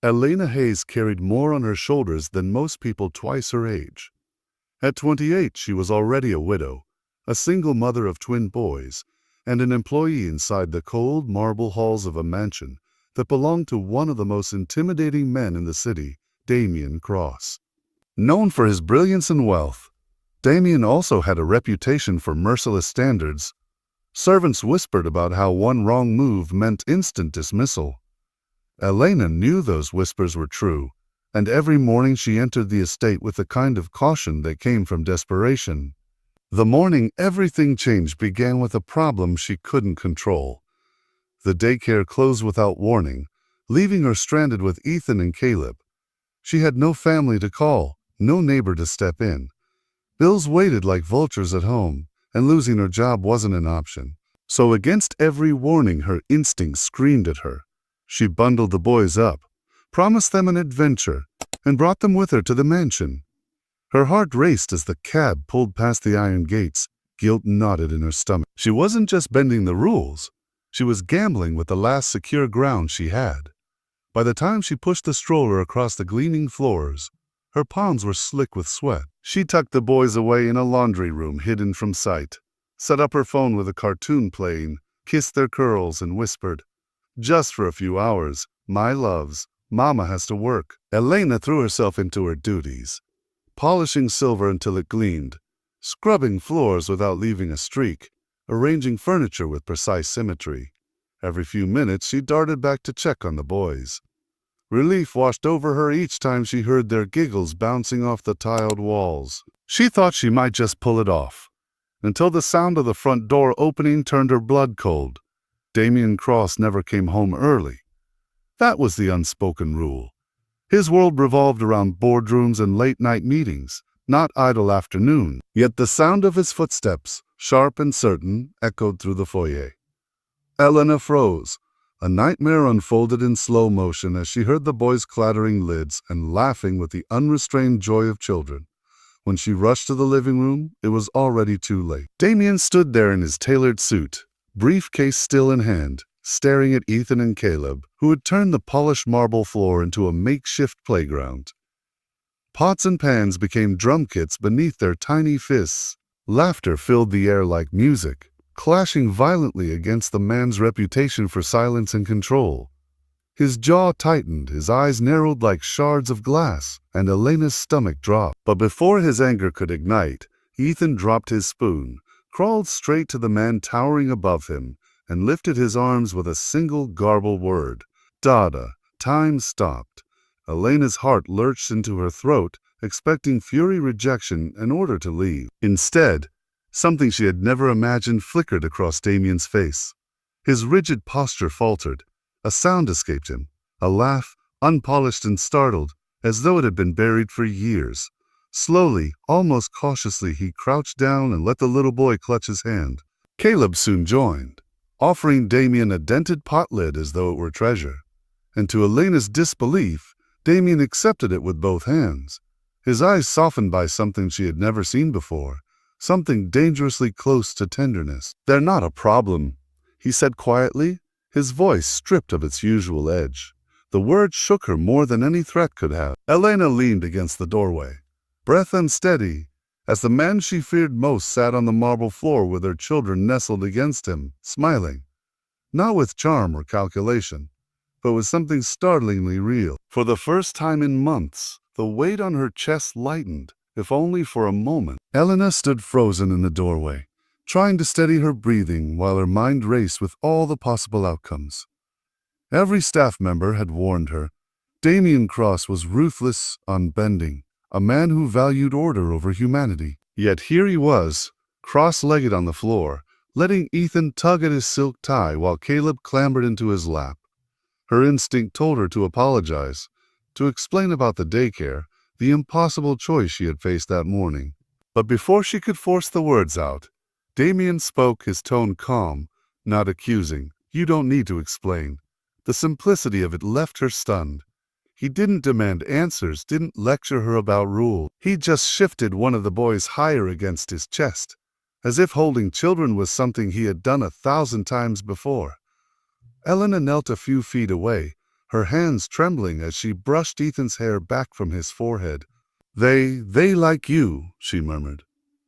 Elena Hayes carried more on her shoulders than most people twice her age. At 28, she was already a widow, a single mother of twin boys, and an employee inside the cold marble halls of a mansion that belonged to one of the most intimidating men in the city, Damien Cross. Known for his brilliance and wealth, Damien also had a reputation for merciless standards. Servants whispered about how one wrong move meant instant dismissal. Elena knew those whispers were true, and every morning she entered the estate with the kind of caution that came from desperation. The morning everything changed began with a problem she couldn't control. The daycare closed without warning, leaving her stranded with Ethan and Caleb. She had no family to call, no neighbor to step in. Bills waited like vultures at home, and losing her job wasn't an option. So against every warning, her instincts screamed at her. She bundled the boys up, promised them an adventure, and brought them with her to the mansion. Her heart raced as the cab pulled past the iron gates, guilt knotted in her stomach. She wasn't just bending the rules, she was gambling with the last secure ground she had. By the time she pushed the stroller across the gleaming floors, her palms were slick with sweat. She tucked the boys away in a laundry room hidden from sight, set up her phone with a cartoon playing, kissed their curls, and whispered, "Just for a few hours, my loves, Mama has to work." Elena threw herself into her duties, polishing silver until it gleamed, scrubbing floors without leaving a streak, arranging furniture with precise symmetry. Every few minutes she darted back to check on the boys. Relief washed over her each time she heard their giggles bouncing off the tiled walls. She thought she might just pull it off, until the sound of the front door opening turned her blood cold. Damien Cross never came home early. That was the unspoken rule. His world revolved around boardrooms and late-night meetings, not idle afternoon. Yet the sound of his footsteps, sharp and certain, echoed through the foyer. Elena froze. A nightmare unfolded in slow motion as she heard the boys clattering lids and laughing with the unrestrained joy of children. When she rushed to the living room, it was already too late. Damien stood there in his tailored suit, briefcase still in hand, staring at Ethan and Caleb, who had turned the polished marble floor into a makeshift playground. Pots and pans became drum kits beneath their tiny fists. Laughter filled the air like music, clashing violently against the man's reputation for silence and control. His jaw tightened, his eyes narrowed like shards of glass, and Elena's stomach dropped. But before his anger could ignite, Ethan dropped his spoon, crawled straight to the man towering above him, and lifted his arms with a single garbled word. "Dada." Time stopped. Elena's heart lurched into her throat, expecting fury rejection in order to leave. Instead, something she had never imagined flickered across Damien's face. His rigid posture faltered. A sound escaped him, a laugh, unpolished and startled, as though it had been buried for years. Slowly, almost cautiously, he crouched down and let the little boy clutch his hand. Caleb soon joined, offering Damien a dented pot lid as though it were treasure. And to Elena's disbelief, Damien accepted it with both hands. His eyes softened by something she had never seen before, something dangerously close to tenderness. "They're not a problem," he said quietly, his voice stripped of its usual edge. The words shook her more than any threat could have. Elena leaned against the doorway, breath unsteady, as the man she feared most sat on the marble floor with her children nestled against him, smiling. Not with charm or calculation, but with something startlingly real. For the first time in months, the weight on her chest lightened, if only for a moment. Elena stood frozen in the doorway, trying to steady her breathing while her mind raced with all the possible outcomes. Every staff member had warned her. Damien Cross was ruthless, unbending, a man who valued order over humanity. Yet here he was, cross-legged on the floor, letting Ethan tug at his silk tie while Caleb clambered into his lap. Her instinct told her to apologize, to explain about the daycare, the impossible choice she had faced that morning. But before she could force the words out, Damien spoke, his tone calm, not accusing. "You don't need to explain." The simplicity of it left her stunned. He didn't demand answers, didn't lecture her about rules. He just shifted one of the boys higher against his chest, as if holding children was something he had done 1,000 times before. Elena knelt a few feet away, her hands trembling as she brushed Ethan's hair back from his forehead. They like you," she murmured,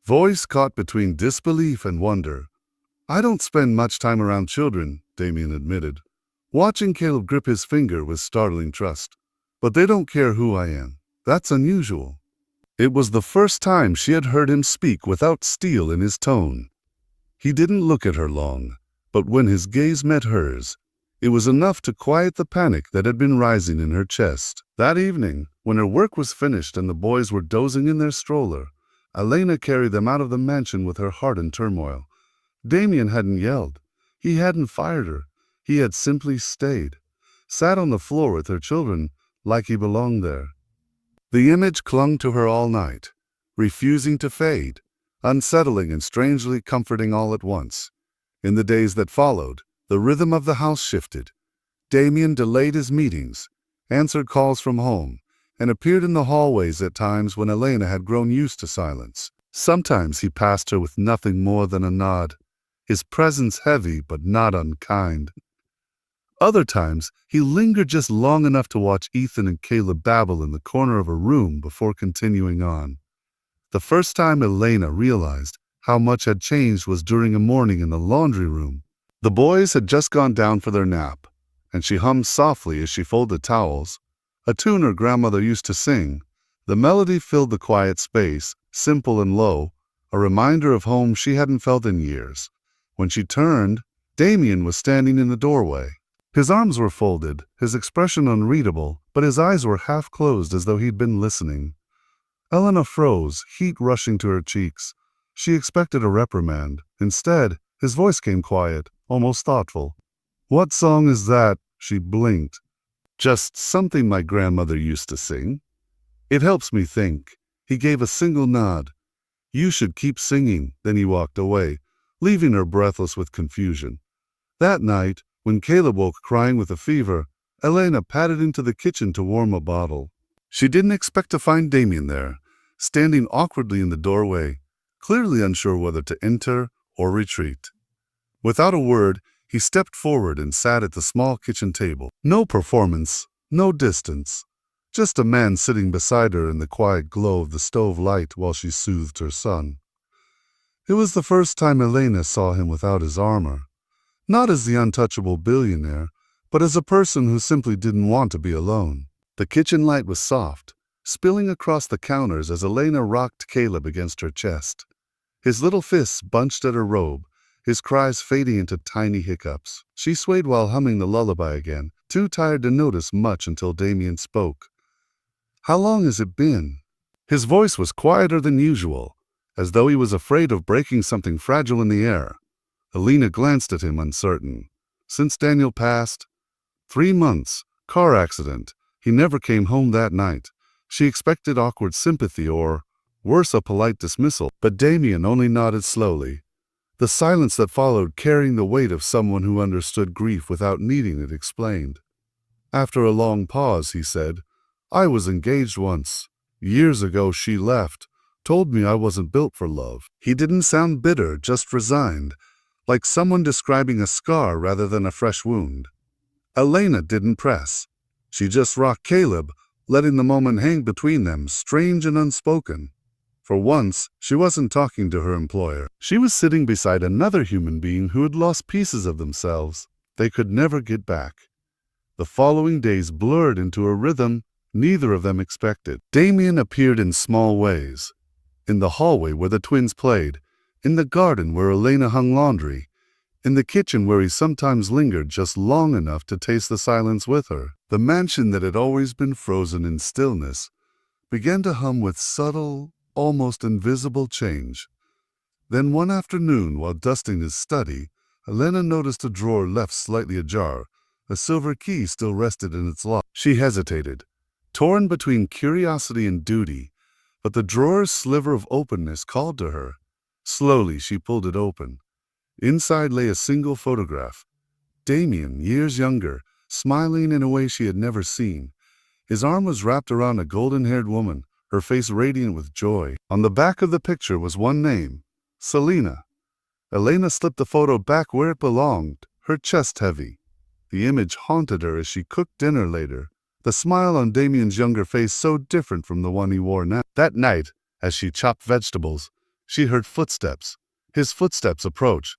voice caught between disbelief and wonder. "I don't spend much time around children," Damien admitted, watching Caleb grip his finger with startling trust. "But they don't care who I am. That's unusual." It was the first time she had heard him speak without steel in his tone. He didn't look at her long, but when his gaze met hers, it was enough to quiet the panic that had been rising in her chest. That evening, when her work was finished and the boys were dozing in their stroller, Elena carried them out of the mansion with her heart in turmoil. Damien hadn't yelled. He hadn't fired her. He had simply stayed, sat on the floor with her children like he belonged there. The image clung to her all night, refusing to fade, unsettling and strangely comforting all at once. In the days that followed, the rhythm of the house shifted. Damien delayed his meetings, answered calls from home, and appeared in the hallways at times when Elena had grown used to silence. Sometimes he passed her with nothing more than a nod, his presence heavy but not unkind. Other times, he lingered just long enough to watch Ethan and Caleb babble in the corner of a room before continuing on. The first time Elena realized how much had changed was during a morning in the laundry room. The boys had just gone down for their nap, and she hummed softly as she folded towels, a tune her grandmother used to sing. The melody filled the quiet space, simple and low, a reminder of home she hadn't felt in years. When she turned, Damien was standing in the doorway. His arms were folded, his expression unreadable, but his eyes were half closed as though he'd been listening. Elena froze, heat rushing to her cheeks. She expected a reprimand. Instead, his voice came quiet, almost thoughtful. "What song is that?" She blinked. "Just something my grandmother used to sing. It helps me think." He gave a single nod. "You should keep singing." Then he walked away, leaving her breathless with confusion. That night, when Caleb woke crying with a fever, Elena padded into the kitchen to warm a bottle. She didn't expect to find Damien there, standing awkwardly in the doorway, clearly unsure whether to enter or retreat. Without a word, he stepped forward and sat at the small kitchen table. No performance, no distance, just a man sitting beside her in the quiet glow of the stove light while she soothed her son. It was the first time Elena saw him without his armor. Not as the untouchable billionaire, but as a person who simply didn't want to be alone. The kitchen light was soft, spilling across the counters as Elena rocked Caleb against her chest. His little fists bunched at her robe, his cries fading into tiny hiccups. She swayed while humming the lullaby again, too tired to notice much until Damien spoke. "How long has it been?" His voice was quieter than usual, as though he was afraid of breaking something fragile in the air. Elena glanced at him, uncertain. "Since Daniel passed?" 3 months. Car accident. He never came home that night. She expected awkward sympathy or, worse, a polite dismissal, but Damien only nodded slowly, the silence that followed carrying the weight of someone who understood grief without needing it explained. After a long pause, he said, "I was engaged once. Years ago she left, told me I wasn't built for love." He didn't sound bitter, just resigned, like someone describing a scar rather than a fresh wound. Elena didn't press. She just rocked Caleb, letting the moment hang between them, strange and unspoken. For once, she wasn't talking to her employer. She was sitting beside another human being who had lost pieces of themselves they could never get back. The following days blurred into a rhythm neither of them expected. Damien appeared in small ways. In the hallway where the twins played, in the garden where Elena hung laundry, in the kitchen where he sometimes lingered just long enough to taste the silence with her. The mansion that had always been frozen in stillness began to hum with subtle, almost invisible change. Then one afternoon, while dusting his study, Elena noticed a drawer left slightly ajar. A silver key still rested in its lock. She hesitated, torn between curiosity and duty, but the drawer's sliver of openness called to her. Slowly, she pulled it open. Inside lay a single photograph. Damien, years younger, smiling in a way she had never seen. His arm was wrapped around a golden-haired woman, her face radiant with joy. On the back of the picture was one name, Selena. Elena slipped the photo back where it belonged, her chest heavy. The image haunted her as she cooked dinner later, the smile on Damien's younger face so different from the one he wore now. That night, as she chopped vegetables, she heard footsteps. His footsteps approach.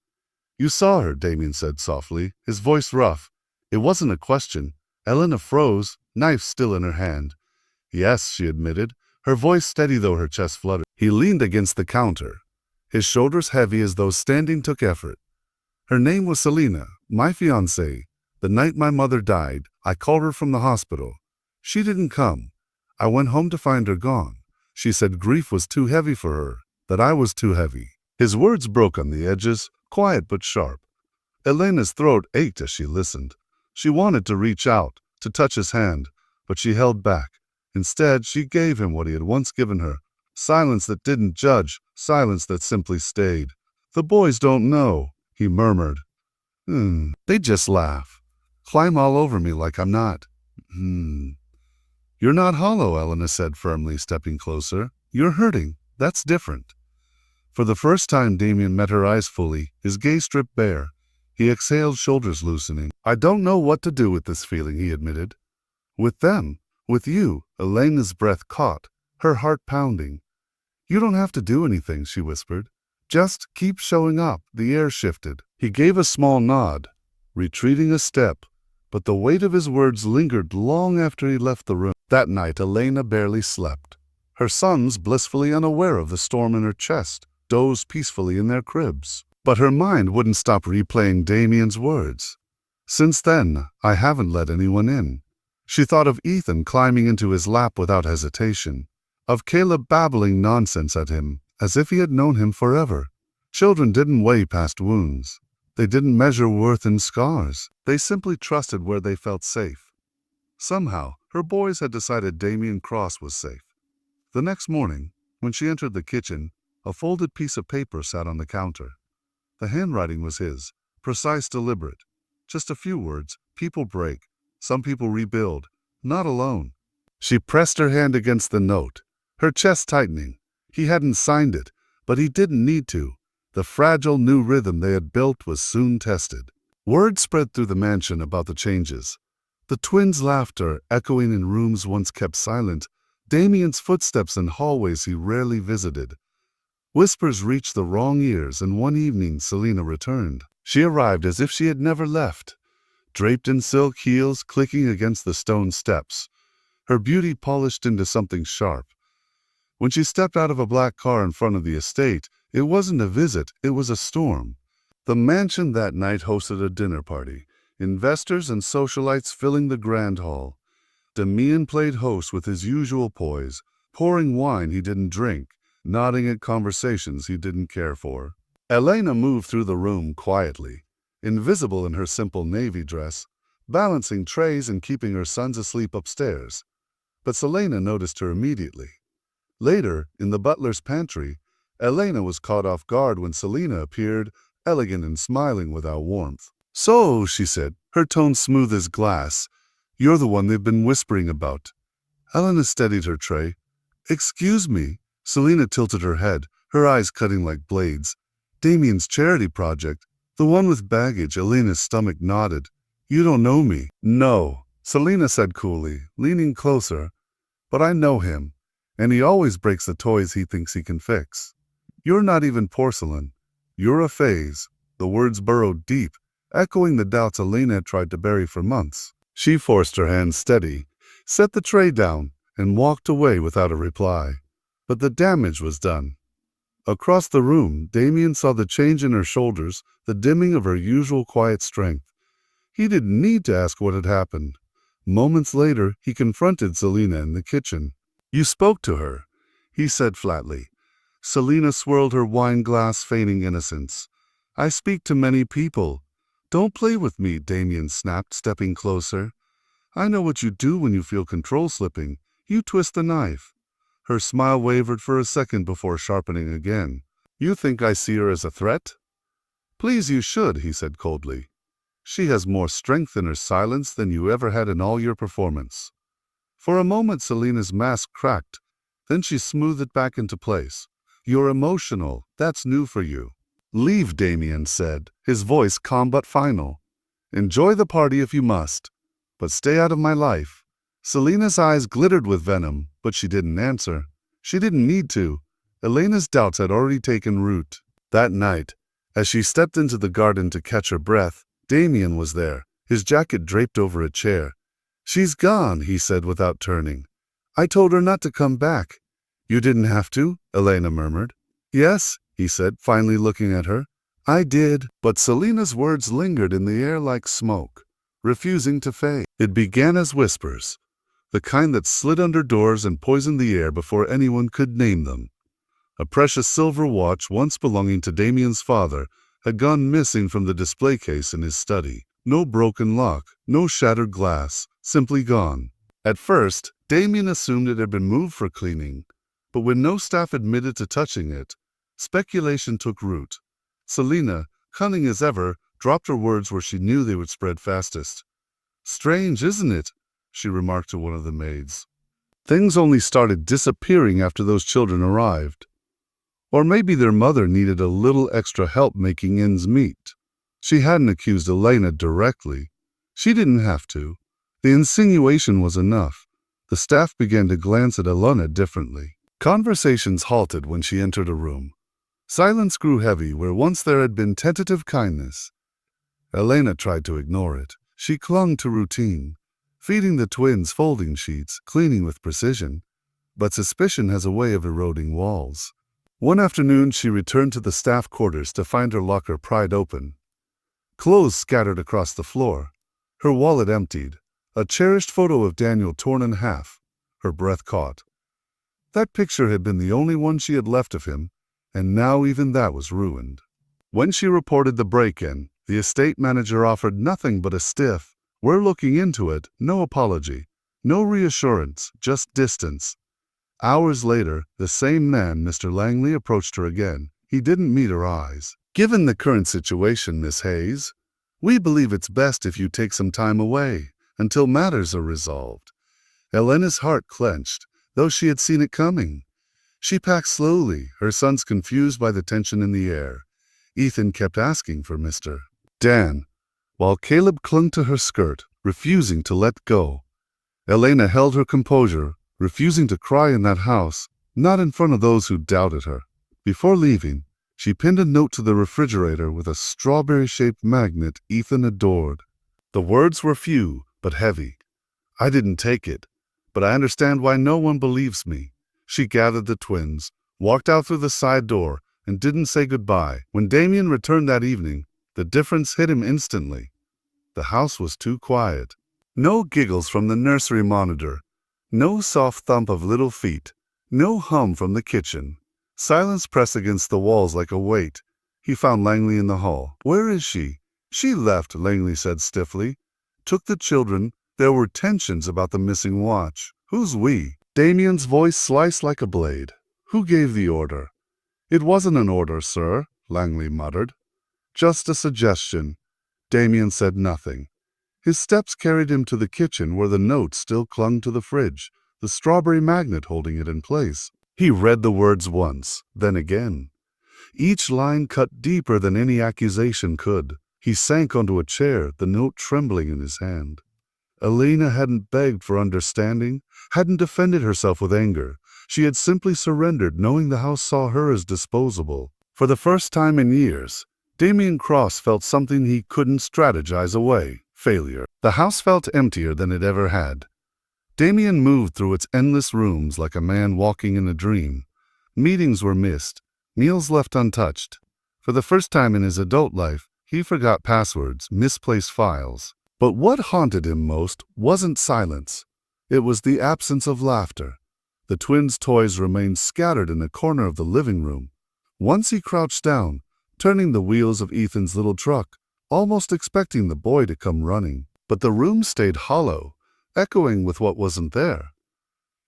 "You saw her," Damien said softly, his voice rough. It wasn't a question. Elena froze, knife still in her hand. "Yes," she admitted, her voice steady though her chest fluttered. He leaned against the counter, his shoulders heavy as though standing took effort. "Her name was Selena, my fiancée. The night my mother died, I called her from the hospital. She didn't come. I went home to find her gone. She said grief was too heavy for her, that I was too heavy." His words broke on the edges, quiet but sharp. Elena's throat ached as she listened. She wanted to reach out, to touch his hand, but she held back. Instead, she gave him what he had once given her, silence that didn't judge, silence that simply stayed. "The boys don't know," he murmured. They just laugh. Climb all over me like I'm not." "You're not hollow," Elena said firmly, stepping closer. "You're hurting. That's different." For the first time, Damien met her eyes fully, his gaze stripped bare. He exhaled, shoulders loosening. "I don't know what to do with this feeling," he admitted. "With them, with you," Elena's breath caught, her heart pounding. "You don't have to do anything," she whispered. "Just keep showing up." The air shifted. He gave a small nod, retreating a step, but the weight of his words lingered long after he left the room. That night, Elena barely slept. Her sons, blissfully unaware of the storm in her chest, dozed peacefully in their cribs. But her mind wouldn't stop replaying Damien's words. "Since then, I haven't let anyone in." She thought of Ethan climbing into his lap without hesitation, of Caleb babbling nonsense at him, as if he had known him forever. Children didn't weigh past wounds. They didn't measure worth in scars. They simply trusted where they felt safe. Somehow, her boys had decided Damien Cross was safe. The next morning, when she entered the kitchen, a folded piece of paper sat on the counter. The handwriting was his, precise, deliberate. Just a few words. "People break. Some people rebuild. Not alone." She pressed her hand against the note, her chest tightening. He hadn't signed it, but he didn't need to. The fragile new rhythm they had built was soon tested. Word spread through the mansion about the changes. The twins' laughter echoing in rooms once kept silent, Damien's footsteps in hallways he rarely visited. Whispers reached the wrong ears, and one evening Selena returned. She arrived as if she had never left, draped in silk heels clicking against the stone steps, her beauty polished into something sharp. When she stepped out of a black car in front of the estate, it wasn't a visit, it was a storm. The mansion that night hosted a dinner party, investors and socialites filling the grand hall. Damien played host with his usual poise, pouring wine he didn't drink, nodding at conversations he didn't care for. Elena moved through the room quietly, invisible in her simple navy dress, balancing trays and keeping her sons asleep upstairs. But Selena noticed her immediately. Later, in the butler's pantry, Elena was caught off guard when Selena appeared, elegant and smiling without warmth. "So," she said, her tone smooth as glass, "you're the one they've been whispering about." Elena steadied her tray. "Excuse me." Selena tilted her head, her eyes cutting like blades. "Damien's charity project, the one with baggage." Elena's stomach nodded. "You don't know me." "No," Selena said coolly, leaning closer. "But I know him, and he always breaks the toys he thinks he can fix. You're not even porcelain. You're a phase." The words burrowed deep, echoing the doubts Elena had tried to bury for months. She forced her hands steady, set the tray down, and walked away without a reply. But the damage was done. Across the room, Damien saw the change in her shoulders, the dimming of her usual quiet strength. He didn't need to ask what had happened. Moments later, he confronted Selena in the kitchen. "You spoke to her," he said flatly. Selena swirled her wine glass, feigning innocence. "I speak to many people." "Don't play with me," Damien snapped, stepping closer. "I know what you do when you feel control slipping. You twist the knife." Her smile wavered for a second before sharpening again. "You think I see her as a threat?" "Please, you should," he said coldly. "She has more strength in her silence than you ever had in all your performance." For a moment, Selena's mask cracked. Then she smoothed it back into place. "You're emotional. That's new for you." "Leave," Damien said, his voice calm but final. Enjoy the party if you must, but stay out of my life." Selena's eyes glittered with venom, but she didn't answer. She didn't need to. Elena's doubts had already taken root. That night, as she stepped into the garden to catch her breath, Damien was there, his jacket draped over a chair. "She's gone," he said without turning. "I told her not to come back." "You didn't have to," Elena murmured. "Yes," he said, finally looking at her. "I did." But Selena's words lingered in the air like smoke, refusing to fade. It began as whispers, the kind that slid under doors and poisoned the air before anyone could name them. A precious silver watch, once belonging to Damien's father, had gone missing from the display case in his study. No broken lock, no shattered glass, simply gone. At first, Damien assumed it had been moved for cleaning, but when no staff admitted to touching it, speculation took root. Selena, cunning as ever, dropped her words where she knew they would spread fastest. "Strange, isn't it?" she remarked to one of the maids. "Things only started disappearing after those children arrived. Or maybe their mother needed a little extra help making ends meet." She hadn't accused Elena directly. She didn't have to. The insinuation was enough. The staff began to glance at Elena differently. Conversations halted when she entered a room. Silence grew heavy where once there had been tentative kindness. Elena tried to ignore it. She clung to routine, feeding the twins folding sheets, cleaning with precision. But suspicion has a way of eroding walls. One afternoon, she returned to the staff quarters to find her locker pried open. Clothes scattered across the floor. Her wallet emptied. A cherished photo of Daniel torn in half. Her breath caught. That picture had been the only one she had left of him, and now even that was ruined. When she reported the break-in, the estate manager offered nothing but a stiff, "We're looking into it," no apology, no reassurance, just distance. Hours later, the same man, Mr. Langley, approached her again. He didn't meet her eyes. "Given the current situation, Miss Hayes, we believe it's best if you take some time away, until matters are resolved." Elena's heart clenched, though she had seen it coming. She packed slowly, her sons confused by the tension in the air. Ethan kept asking for Mr. Dan, while Caleb clung to her skirt, refusing to let go. Elena held her composure, refusing to cry in that house, not in front of those who doubted her. Before leaving, she pinned a note to the refrigerator with a strawberry-shaped magnet Ethan adored. The words were few, but heavy. "I didn't take it, but I understand why no one believes me." She gathered the twins, walked out through the side door, and didn't say goodbye. When Damien returned that evening, the difference hit him instantly. The house was too quiet. No giggles from the nursery monitor, no soft thump of little feet, no hum from the kitchen. Silence pressed against the walls like a weight. He found Langley in the hall. "Where is she?" "She left," Langley said stiffly. "Took the children." There were tensions about the missing watch. "Who's we?" Damien's voice sliced like a blade. "Who gave the order?" "It wasn't an order, sir," Langley muttered. "Just a suggestion." Damien said nothing. His steps carried him to the kitchen where the note still clung to the fridge, the strawberry magnet holding it in place. He read the words once, then again. Each line cut deeper than any accusation could. He sank onto a chair, the note trembling in his hand. Elena hadn't begged for understanding, hadn't defended herself with anger. She had simply surrendered, knowing the house saw her as disposable. For the first time in years, Damien Cross felt something he couldn't strategize away: failure. The house felt emptier than it ever had. Damien moved through its endless rooms like a man walking in a dream. Meetings were missed, meals left untouched. For the first time in his adult life, he forgot passwords, misplaced files. But what haunted him most wasn't silence. It was the absence of laughter. The twins' toys remained scattered in a corner of the living room. Once he crouched down, turning the wheels of Ethan's little truck, almost expecting the boy to come running. But the room stayed hollow, echoing with what wasn't there.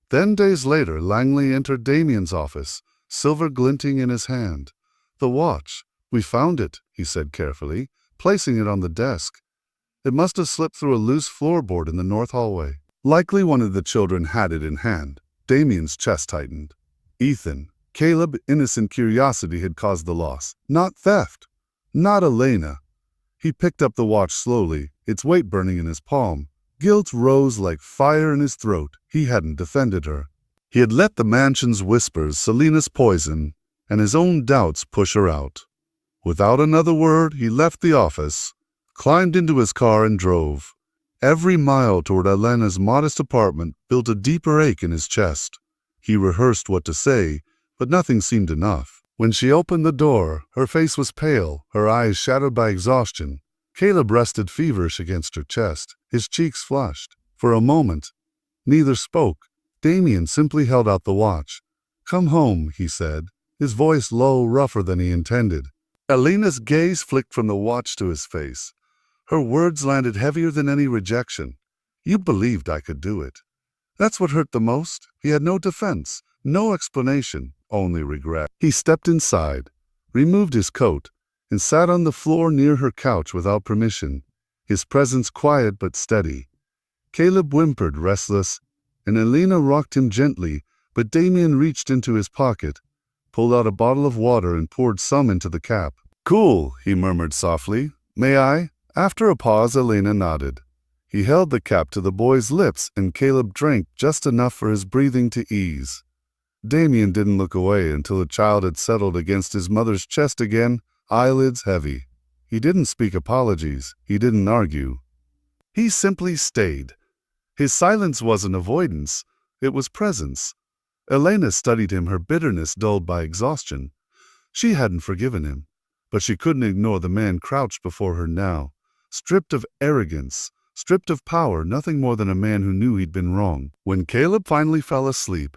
Then days later, Langley entered Damien's office, silver glinting in his hand. "The watch. We found it," he said carefully, placing it on the desk. "It must have slipped through a loose floorboard in the north hallway." Likely one of the children had it in hand. Damien's chest tightened. Ethan, Caleb, innocent curiosity had caused the loss, not theft, not Elena. He picked up the watch slowly, its weight burning in his palm. Guilt rose like fire in his throat. He hadn't defended her. He had let the mansion's whispers, Selena's poison, and his own doubts push her out. Without another word, he left the office, climbed into his car and drove. Every mile toward Elena's modest apartment built a deeper ache in his chest. He rehearsed what to say, but nothing seemed enough. When she opened the door, her face was pale, her eyes shadowed by exhaustion. Caleb rested feverish against her chest, his cheeks flushed. For a moment, neither spoke. Damien simply held out the watch. "Come home," he said, his voice low, rougher than he intended. Elena's gaze flicked from the watch to his face. Her words landed heavier than any rejection. "You believed I could do it." That's what hurt the most. He had no defense, no explanation, only regret. He stepped inside, removed his coat, and sat on the floor near her couch without permission, his presence quiet but steady. Caleb whimpered, restless, and Elena rocked him gently, but Damien reached into his pocket, pulled out a bottle of water and poured some into the cap. "Cool," he murmured softly. "May I?" After a pause, Elena nodded. He held the cap to the boy's lips, and Caleb drank just enough for his breathing to ease. Damien didn't look away until the child had settled against his mother's chest again, eyelids heavy. He didn't speak apologies. He didn't argue. He simply stayed. His silence wasn't avoidance. It was presence. Elena studied him, her bitterness dulled by exhaustion. She hadn't forgiven him, but she couldn't ignore the man crouched before her now, stripped of arrogance, stripped of power, nothing more than a man who knew he'd been wrong. When Caleb finally fell asleep,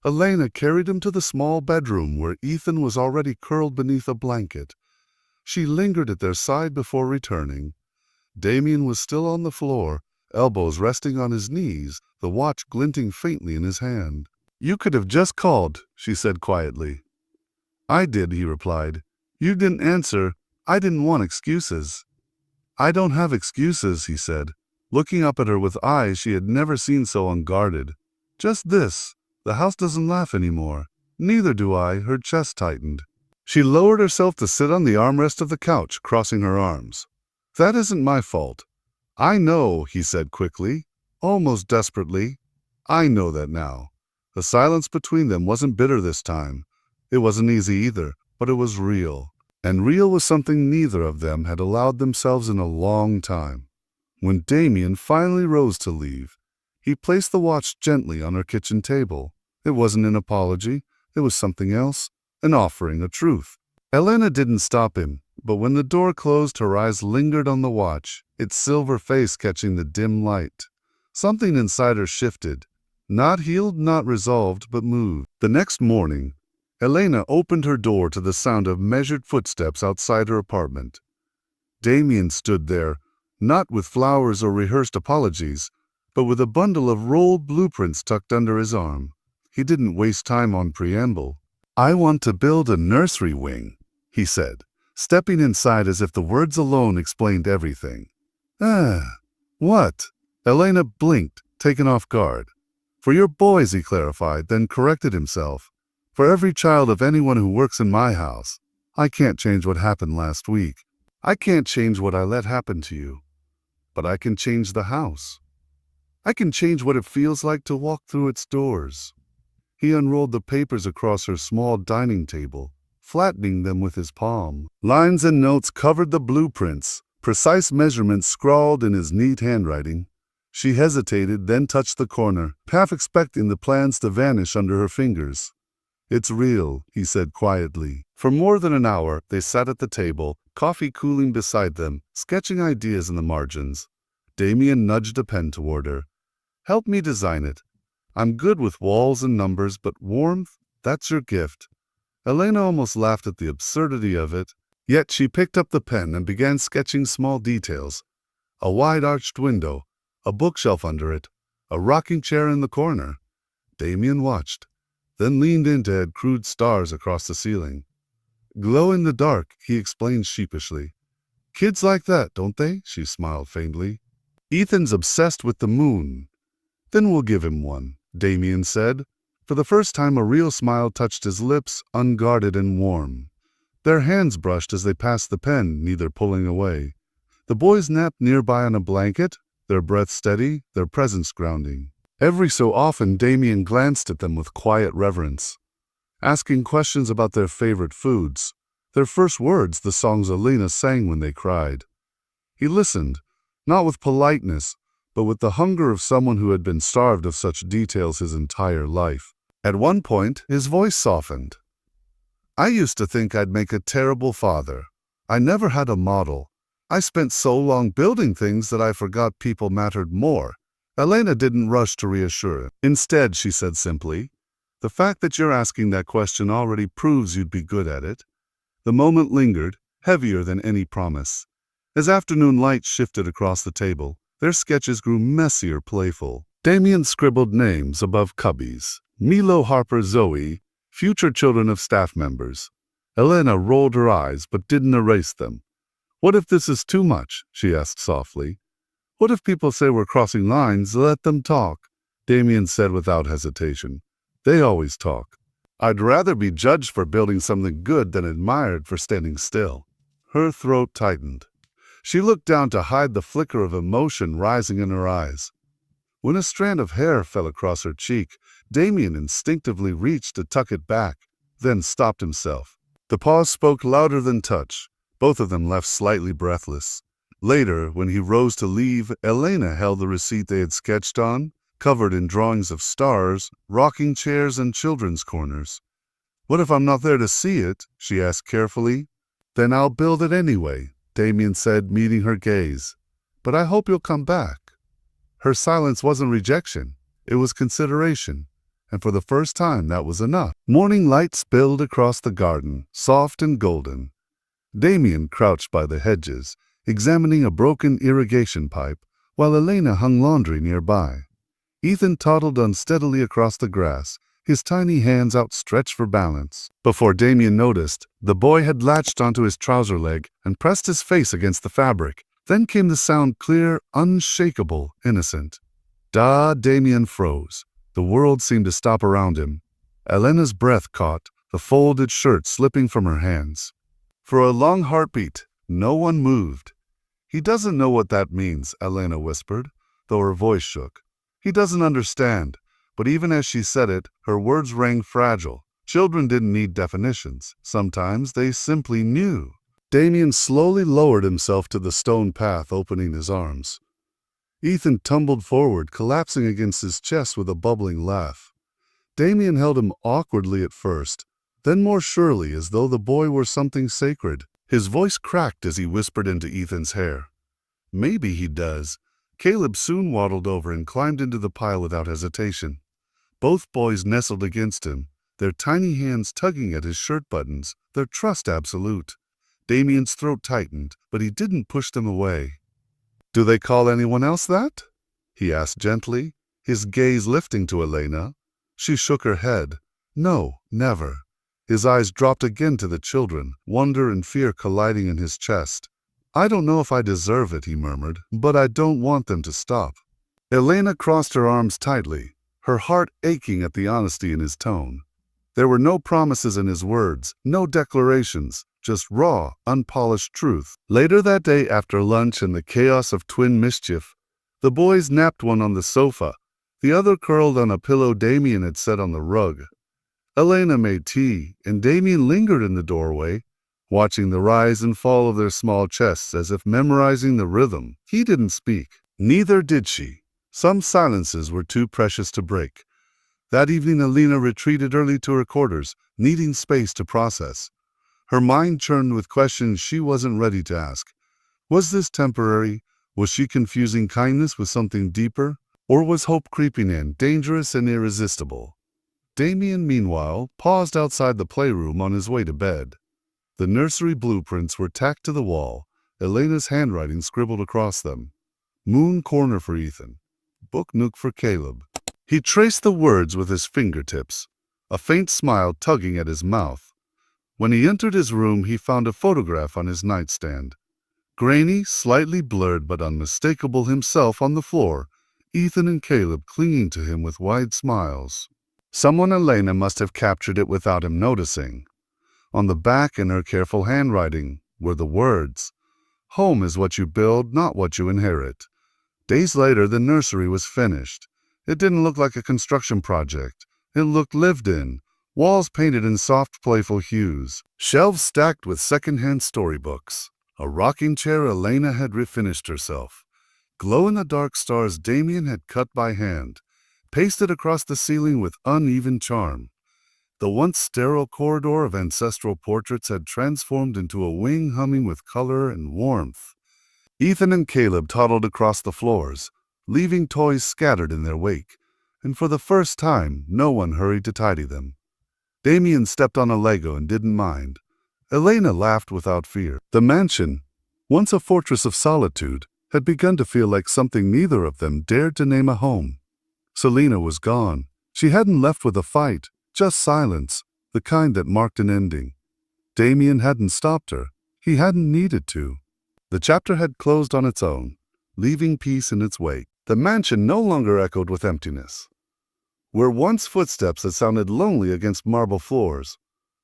Elena carried him to the small bedroom where Ethan was already curled beneath a blanket. She lingered at their side before returning. Damien was still on the floor, elbows resting on his knees, the watch glinting faintly in his hand. "You could have just called," she said quietly. "I did," he replied. "You didn't answer. I didn't want excuses." "I don't have excuses," he said, looking up at her with eyes she had never seen so unguarded. "Just this. The house doesn't laugh anymore. Neither do I." Her chest tightened. She lowered herself to sit on the armrest of the couch, crossing her arms. "That isn't my fault." "I know," he said quickly, almost desperately. "I know that now." The silence between them wasn't bitter this time. It wasn't easy either, but it was real. And real was something neither of them had allowed themselves in a long time. When Damien finally rose to leave, he placed the watch gently on her kitchen table. It wasn't an apology. It was something else, an offering, a truth. Elena didn't stop him, but when the door closed, her eyes lingered on the watch, its silver face catching the dim light. Something inside her shifted. Not healed, not resolved, but moved. The next morning, Elena opened her door to the sound of measured footsteps outside her apartment. Damien stood there, not with flowers or rehearsed apologies, but with a bundle of rolled blueprints tucked under his arm. He didn't waste time on preamble. "I want to build a nursery wing," he said, stepping inside as if the words alone explained everything. What?" Elena blinked, taken off guard. "For your boys," he clarified, then corrected himself. "For every child of anyone who works in my house. I can't change what happened last week. I can't change what I let happen to you. But I can change the house. I can change what it feels like to walk through its doors." He unrolled the papers across her small dining table, flattening them with his palm. Lines and notes covered the blueprints, precise measurements scrawled in his neat handwriting. She hesitated, then touched the corner, half expecting the plans to vanish under her fingers. "It's real," he said quietly. For more than an hour, they sat at the table, coffee cooling beside them, sketching ideas in the margins. Damien nudged a pen toward her. "Help me design it. I'm good with walls and numbers, but warmth, that's your gift." Elena almost laughed at the absurdity of it, yet she picked up the pen and began sketching small details. A wide-arched window, a bookshelf under it, a rocking chair in the corner. Damien watched, then leaned in to add crude stars across the ceiling. "Glow in the dark," he explained sheepishly. "Kids like that, don't they?" She smiled faintly. "Ethan's obsessed with the moon." "Then we'll give him one," Damien said. For the first time, a real smile touched his lips, unguarded and warm. Their hands brushed as they passed the pen, neither pulling away. The boys napped nearby on a blanket, their breath steady, their presence grounding. Every so often, Damien glanced at them with quiet reverence, asking questions about their favorite foods, their first words, the songs Elena sang when they cried. He listened, not with politeness, but with the hunger of someone who had been starved of such details his entire life. At one point, his voice softened. I used to think I'd make a terrible father. I never had a model. I spent so long building things that I forgot people mattered more. Elena didn't rush to reassure him. Instead, she said simply, the fact that you're asking that question already proves you'd be good at it. The moment lingered, heavier than any promise. As afternoon light shifted across the table, their sketches grew messier, playful. Damien scribbled names above cubbies. Milo, Harper, Zoe, future children of staff members. Elena rolled her eyes but didn't erase them. What if this is too much? She asked softly. What if people say we're crossing lines? Let them talk, Damien said without hesitation. They always talk. I'd rather be judged for building something good than admired for standing still. Her throat tightened. She looked down to hide the flicker of emotion rising in her eyes. When a strand of hair fell across her cheek, Damien instinctively reached to tuck it back, then stopped himself. The pause spoke louder than touch. Both of them left slightly breathless. Later, when he rose to leave, Elena held the receipt they had sketched on, covered in drawings of stars, rocking chairs, and children's corners. What if I'm not there to see it? She asked carefully. Then I'll build it anyway, Damien said, meeting her gaze. But I hope you'll come back. Her silence wasn't rejection, it was consideration, and for the first time that was enough. Morning light spilled across the garden, soft and golden. Damien crouched by the hedges, examining a broken irrigation pipe, while Elena hung laundry nearby. Ethan toddled unsteadily across the grass, his tiny hands outstretched for balance. Before Damien noticed, the boy had latched onto his trouser leg and pressed his face against the fabric. Then came the sound, clear, unshakable, innocent. Damien froze. The world seemed to stop around him. Elena's breath caught, the folded shirt slipping from her hands. For a long heartbeat, no one moved. He doesn't know what that means, Elena whispered, though her voice shook. He doesn't understand, but even as she said it, her words rang fragile. Children didn't need definitions. Sometimes they simply knew. Damien slowly lowered himself to the stone path, opening his arms. Ethan tumbled forward, collapsing against his chest with a bubbling laugh. Damien held him awkwardly at first, then more surely, as though the boy were something sacred. His voice cracked as he whispered into Ethan's hair. Maybe he does. Caleb soon waddled over and climbed into the pile without hesitation. Both boys nestled against him, their tiny hands tugging at his shirt buttons, their trust absolute. Damien's throat tightened, but he didn't push them away. Do they call anyone else that? He asked gently, his gaze lifting to Elena. She shook her head. No, never. His eyes dropped again to the children, wonder and fear colliding in his chest. I don't know if I deserve it, he murmured, but I don't want them to stop. Elena crossed her arms tightly, her heart aching at the honesty in his tone. There were no promises in his words, no declarations, just raw, unpolished truth. Later that day, after lunch and the chaos of twin mischief, the boys napped, one on the sofa, the other curled on a pillow Damien had set on the rug. Elena made tea, and Damien lingered in the doorway, watching the rise and fall of their small chests as if memorizing the rhythm. He didn't speak. Neither did she. Some silences were too precious to break. That evening, Elena retreated early to her quarters, needing space to process. Her mind churned with questions she wasn't ready to ask. Was this temporary? Was she confusing kindness with something deeper? Or was hope creeping in, dangerous and irresistible? Damien, meanwhile, paused outside the playroom on his way to bed. The nursery blueprints were tacked to the wall, Elena's handwriting scribbled across them. Moon Corner for Ethan. Book Nook for Caleb. He traced the words with his fingertips, a faint smile tugging at his mouth. When he entered his room, he found a photograph on his nightstand. Grainy, slightly blurred but unmistakable, himself on the floor, Ethan and Caleb clinging to him with wide smiles. Someone Elena must have captured it without him noticing. On the back, in her careful handwriting, were the words, Home is what you build, not what you inherit. Days later, the nursery was finished. It didn't look like a construction project. It looked lived in. Walls painted in soft, playful hues. Shelves stacked with second-hand storybooks. A rocking chair Elena had refinished herself. Glow-in-the-dark stars Damien had cut by hand, pasted across the ceiling with uneven charm. The once sterile corridor of ancestral portraits had transformed into a wing humming with color and warmth. Ethan and Caleb toddled across the floors, leaving toys scattered in their wake, and for the first time, no one hurried to tidy them. Damien stepped on a Lego and didn't mind. Elena laughed without fear. The mansion, once a fortress of solitude, had begun to feel like something neither of them dared to name a home. Selena was gone. She hadn't left with a fight, just silence, the kind that marked an ending. Damien hadn't stopped her. He hadn't needed to. The chapter had closed on its own, leaving peace in its wake. The mansion no longer echoed with emptiness. Where once footsteps had sounded lonely against marble floors,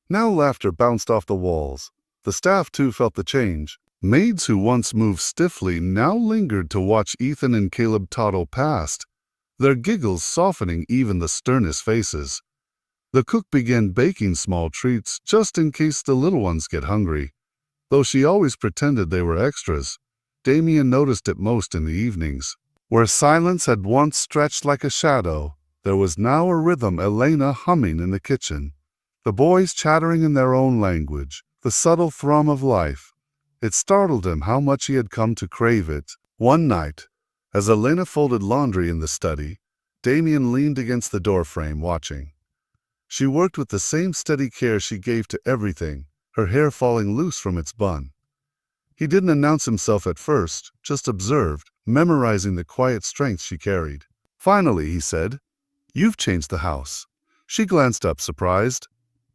now laughter bounced off the walls. The staff, too, felt the change. Maids who once moved stiffly now lingered to watch Ethan and Caleb toddle past, their giggles softening even the sternest faces. The cook began baking small treats just in case the little ones get hungry. Though she always pretended they were extras, Damien noticed it most in the evenings. Where silence had once stretched like a shadow, there was now a rhythm, Elena humming in the kitchen. The boys chattering in their own language, the subtle thrum of life. It startled him how much he had come to crave it. One night, as Elena folded laundry in the study, Damien leaned against the doorframe watching. She worked with the same steady care she gave to everything, her hair falling loose from its bun. He didn't announce himself at first, just observed, memorizing the quiet strength she carried. Finally, he said, "You've changed the house." She glanced up, surprised.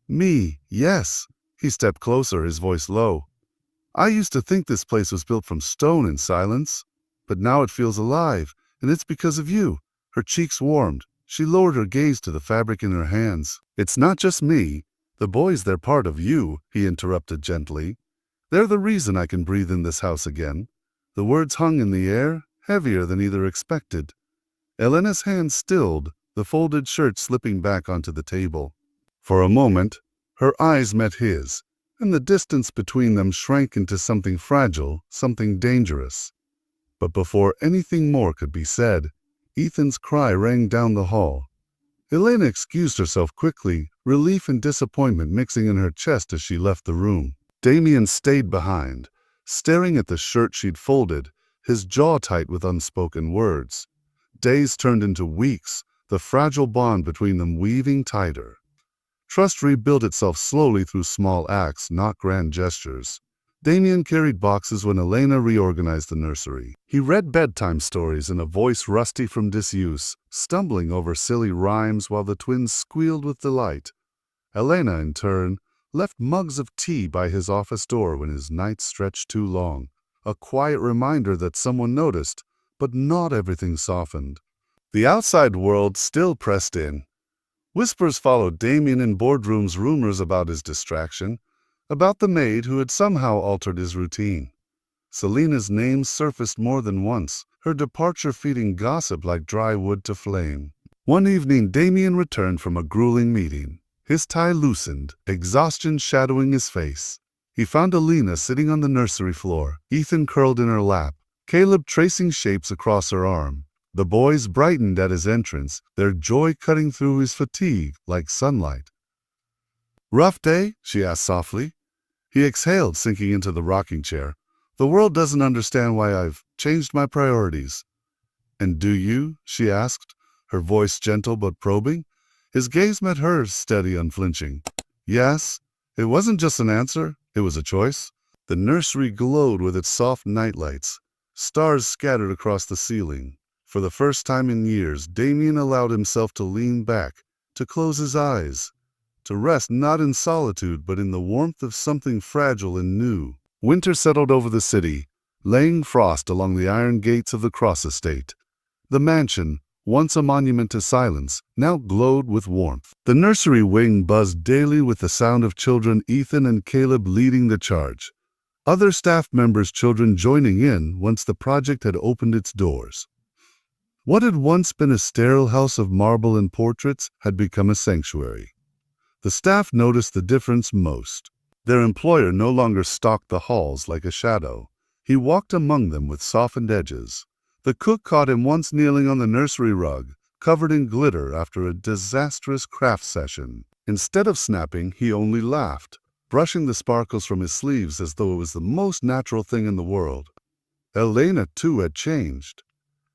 "Me, yes." He stepped closer, his voice low. "I used to think this place was built from stone and silence, but now it feels alive, and it's because of you." Her cheeks warmed. She lowered her gaze to the fabric in her hands. "It's not just me. The boys, they're part of you," he interrupted gently. "They're the reason I can breathe in this house again." The words hung in the air, heavier than either expected. Elena's hand stilled, the folded shirt slipping back onto the table. For a moment, her eyes met his, and the distance between them shrank into something fragile, something dangerous. But before anything more could be said, Ethan's cry rang down the hall. Elena excused herself quickly, relief and disappointment mixing in her chest as she left the room. Damien stayed behind, staring at the shirt she'd folded, his jaw tight with unspoken words. Days turned into weeks, the fragile bond between them weaving tighter. Trust rebuilt itself slowly through small acts, not grand gestures. Damien carried boxes when Elena reorganized the nursery. He read bedtime stories in a voice rusty from disuse, stumbling over silly rhymes while the twins squealed with delight. Elena, in turn, left mugs of tea by his office door when his nights stretched too long, a quiet reminder that someone noticed, but not everything softened. The outside world still pressed in. Whispers followed Damien in boardrooms, rumors about his distraction, about the maid who had somehow altered his routine. Selena's name surfaced more than once, her departure feeding gossip like dry wood to flame. One evening, Damien returned from a grueling meeting. His tie loosened, exhaustion shadowing his face. He found Elena sitting on the nursery floor, Ethan curled in her lap, Caleb tracing shapes across her arm. The boys brightened at his entrance, their joy cutting through his fatigue like sunlight. "Rough day?" she asked softly. He exhaled, sinking into the rocking chair. "The world doesn't understand why I've changed my priorities." "And do you?" she asked, her voice gentle but probing. His gaze met hers, steady, unflinching. "Yes." It wasn't just an answer, it was a choice. The nursery glowed with its soft nightlights. Stars scattered across the ceiling. For the first time in years, Damien allowed himself to lean back, to close his eyes, to rest not in solitude but in the warmth of something fragile and new. Winter settled over the city, laying frost along the iron gates of the Cross estate. The mansion, once a monument to silence, now glowed with warmth. The nursery wing buzzed daily with the sound of children, Ethan and Caleb leading the charge. Other staff members' children joining in once the project had opened its doors. What had once been a sterile house of marble and portraits had become a sanctuary. The staff noticed the difference most. Their employer no longer stalked the halls like a shadow. He walked among them with softened edges. The cook caught him once kneeling on the nursery rug, covered in glitter after a disastrous craft session. Instead of snapping, he only laughed, brushing the sparkles from his sleeves as though it was the most natural thing in the world. Elena, too, had changed.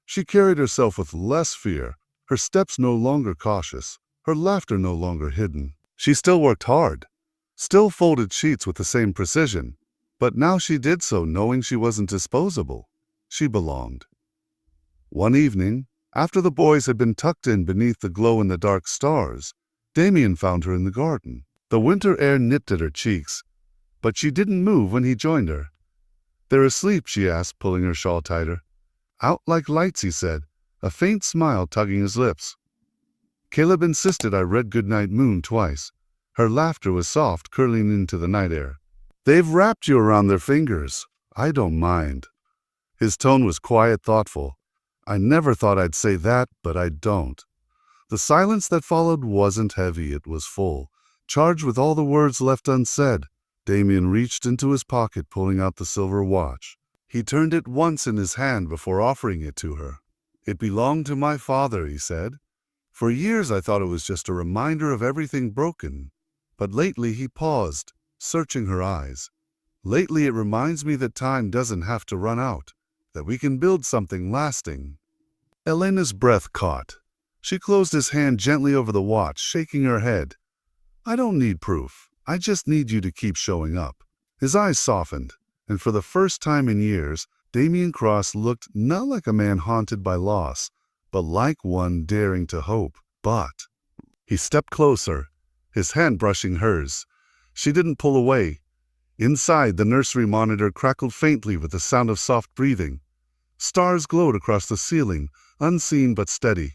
She carried herself with less fear, her steps no longer cautious, her laughter no longer hidden. She still worked hard, still folded sheets with the same precision, but now she did so knowing she wasn't disposable. She belonged. One evening, after the boys had been tucked in beneath the glow-in-the-dark stars, Damien found her in the garden. The winter air nipped at her cheeks, but she didn't move when he joined her. "They're asleep," she asked, pulling her shawl tighter. "Out like lights," he said, a faint smile tugging his lips. Caleb insisted I read Goodnight Moon twice. Her laughter was soft, curling into the night air. "They've wrapped you around their fingers. I don't mind." His tone was quiet, thoughtful. I never thought I'd say that, but I don't. The silence that followed wasn't heavy, it was full, charged with all the words left unsaid. Damien reached into his pocket, pulling out the silver watch. He turned it once in his hand before offering it to her. "It belonged to my father," he said. "For years I thought it was just a reminder of everything broken. But lately," he paused, searching her eyes. "Lately it reminds me that time doesn't have to run out, that we can build something lasting." Elena's breath caught. She closed his hand gently over the watch, shaking her head. "I don't need proof. I just need you to keep showing up." His eyes softened, and for the first time in years, Damien Cross looked not like a man haunted by loss, but like one daring to hope. But he stepped closer, his hand brushing hers. She didn't pull away. Inside, the nursery monitor crackled faintly with the sound of soft breathing. Stars glowed across the ceiling, unseen but steady.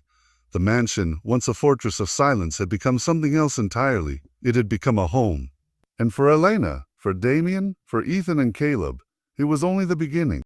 The mansion, once a fortress of silence, had become something else entirely. It had become a home. And for Elena, for Damien, for Ethan and Caleb, it was only the beginning.